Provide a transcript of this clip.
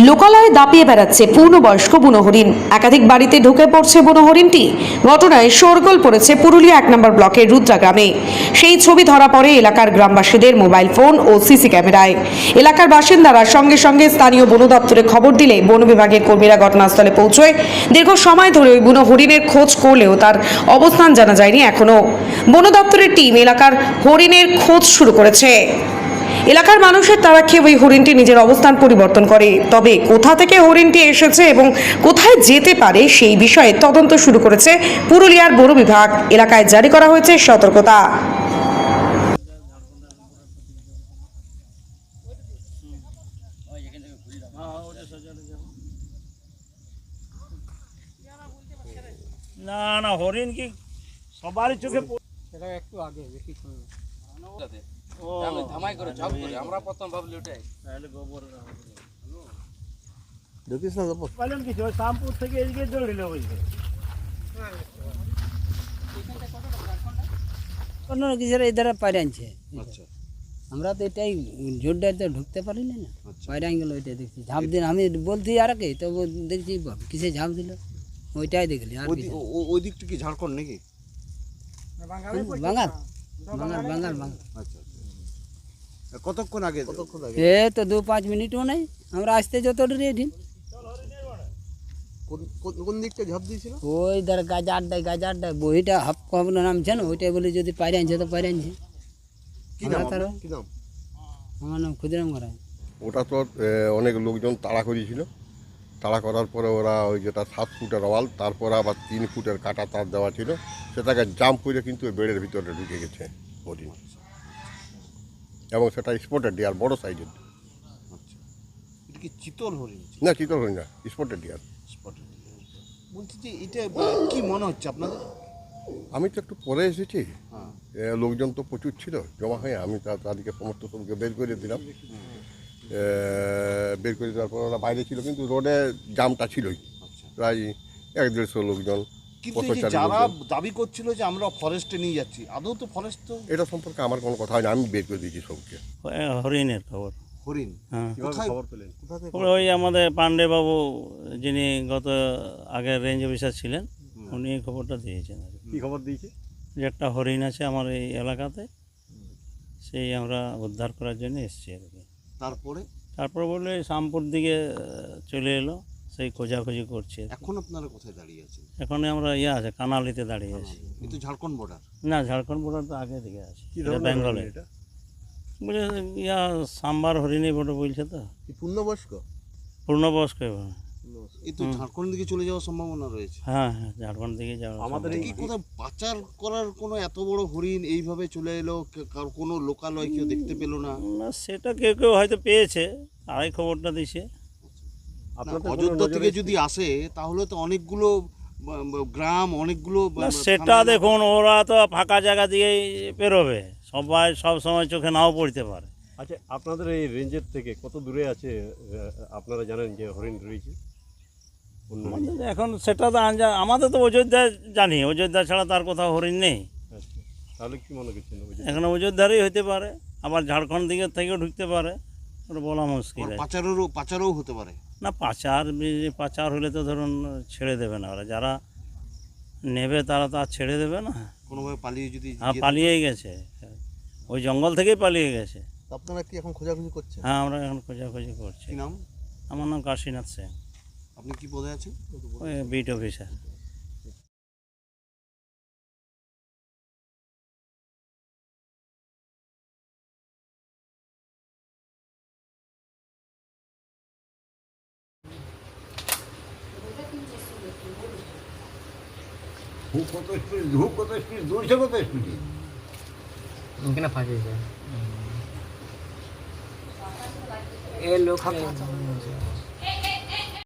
লোকালয়ে দাপিয়ে বেড়াচ্ছে পূর্ণবয়স্ক বুনো হরিণ। একাধিক বাড়িতে ঢুকে পড়ছে বুনো হরিণটি। ঘটনায় শোরগোল পড়েছে পুরুলিয়া ১ নম্বর ব্লকের রুদ্রা গ্রামে। সেই ছবি ধরা পড়ে এলাকার গ্রামবাসীদের মোবাইল ফোন ও সিসি ক্যামেরায়। এলাকার বাসিন্দারা সঙ্গে সঙ্গে স্থানীয় বন দপ্তরে খবর দিলে বন বিভাগের কর্মীরা ঘটনাস্থলে পৌঁছয়। দীর্ঘ সময় ধরে ওই বুনো হরিণের খোঁজ করলেও তার অবস্থান জানা যায়নি এখনো। বন দপ্তরের টিম এলাকার হরিণের খোঁজ শুরু করেছে। এলাকার মানুষের তাড়া খেয়ে ওই হরিণটি নিজের অবস্থান পরিবর্তন করে। তবে কোথা থেকে হরিণটি এসেছে এবং কোথায় যেতে পারে সেই বিষয়ে তদন্ত শুরু করেছে পুরুলিয়ার বন বিভাগ। এলাকায় জারি করা হয়েছে সতর্কতা। না না হরিণ কি সবারই চোখে সেটা একটু আগে বেশি ধামাই করে ঝাপ করে আমরা প্রথম ভাবলি ওটাই তাহলে গোবর দেখিস না যাবো পাইলেন কিছু ওই শ্যামপুর থেকে এদিকে দৌড়িল বলছে অন্য কিছুরা এধারে পাইরে আনছে। আচ্ছা আমরা তো এটাই জোরদারিতে ঢুকতে পারি না, পাইরে গেল ওইটাই দেখছি। ঝাঁপ দিন আমি বলছি আর কি, তো দেখছি কিসে ঝাঁপ দিল ওইটাই দেখলি। আর ওই দিকটা কি ঝাড়খণ্ড নাকি? বাঙাল বাঙাল বাঙাল বাঙাল। আচ্ছা কতক্ষণ আগে এ তো 2-5 মিনিটও নাই, আমরা আসতে যত রেডি। কোন দিকটা ঝাঁপ দিয়েছিল? ওই ধর গাছ আড্ডায় বইটা হাফ কবলে নামছে না, ওইটাই বলে যদি পাইরে আনছে তো পাইরে আনছে। কি নাম? আমার নাম ক্ষুদিরাম ঘরাই। ওটা তো অনেক লোকজন তাড়া করেছিল। তাড়া করার পরে ওরা ওই যেটা 7 ফুটের ওয়াল, তারপরে আবার 3 ফুটের কাটা তার দেওয়া ছিল, সেটাকে জাম্প করে কিন্তু ওই বেড়ের ভিতরে ঢুকে গেছে হরিণ। এবং সেটা স্পটেড ডিয়ার, বড় সাইজের। আচ্ছা এটা কি চিতল হরিণ? না, চিতল হরিণ না, স্পটেড ডিয়ার। বলছি যে এটা কি মনে হচ্ছে আপনাদের? আমি তো একটু পরে এসেছি, হ্যাঁ লোকজন তো প্রচুর ছিল জমা হয়ে। আমি তাদেরকে সমস্ত সবকে বের করে দিলাম। বের করে দেওয়ার পর ওরা বাইরে ছিল, কিন্তু রোডে জামটা ছিলই, প্রায় 1-150 লোকজন। কিন্তু এই যে যারা দাবি করছিল যে আমরা ফরেস্টে নিয়ে যাচ্ছি, আদৌ তো ফরেস্ট তো এটা সম্পর্কে আমার কোনো কথা হয়নি, আমি বের করে দিয়েছি সবকে। হরিণের খবর। হরিণ হ্যাঁ কোথায় খবর পেলেন? ওই আমাদের পাণ্ডেবাবু যিনি গত আগের রেঞ্জ অফিসার ছিলেন, উনি এই খবরটা দিয়েছেন। কি খবর দিয়েছে? যে একটা হরিণ আছে আমার এই এলাকাতে, সেই আমরা উদ্ধার করার জন্য এসেছি আর কি। তারপর বললে শ্যামপুর দিকে চলে এলো, সেই খোঁজাখুঁজি করছে। এখন আপনারা কোথায় দাঁড়িয়ে আছেন? এখন আমরা আছে কানালিতে দাঁড়িয়ে আছি। কিন্তু ঝাড়খণ্ড বর্ডার না, ঝাড়খণ্ড বর্ডার তো আগে দিকে আছে, বেঙ্গলে। বলে সাম্বার হরিণী বটে বলছে তো। পূর্ণবয়স্ক এই তো ঝাড়খণ্ড দিকে চলে যাওয়ার সম্ভাবনা রয়েছে। হ্যাঁ হ্যাঁ, ঝাড়খণ্ড দিকে যাওয়া। আমাদের কি কোথাও পাচার করার কোনো এত বড় হরিণ এইভাবে চলে এলো, কোনো লোকালয় কেউ দেখতে পেল না? না, সেটা কেউ কেউ হয়তো পেয়েছে, তারাই খবরটা দিছে। অযোধ্যা থেকে যদি আসে তাহলে তো অনেকগুলো গ্রাম, অনেকগুলো সেটা দেখুন, ওরা তো ফাঁকা জায়গা দিয়েই পেরোবে, সবাই সব সময় চোখে নাও পড়তে পারে। আচ্ছা, আপনাদের এই রেঞ্জের থেকে কত দূরে আছে আপনারা জানেন যে হরিণ রয়েছে? এখন সেটা তো আমাদের তো অযোধ্যা জানি, অযোধ্যা ছাড়া তার কোথাও হরিণ নেই। আচ্ছা, তাহলে কি মনে করছেন? এখন অযোধ্যারই হতে পারে, আবার ঝাড়খণ্ড দিকের থেকেও ঢুকতে পারে, ওটা বলা মুশকিল। পাচারও হতে পারে না, পাচার হলে তো ধরুন ছেড়ে দেবে না ওরা, যারা নেবে তারা তো আর ছেড়ে দেবে না। কোনোভাবে পালিয়ে যদি পালিয়েই গেছে, ওই জঙ্গল থেকেই পালিয়ে গেছে। আপনারা কি এখন খোঁজাখুঁজি করছেন? হ্যাঁ, আমরা এখন খোঁজাখুঁজি করছি। কি নাম? আমার নাম কাশীনাথ সেন। আপনি কি পদে আছেন? ওই বিট অফিসার। কেন ফাঁসিয়েছে এ লোক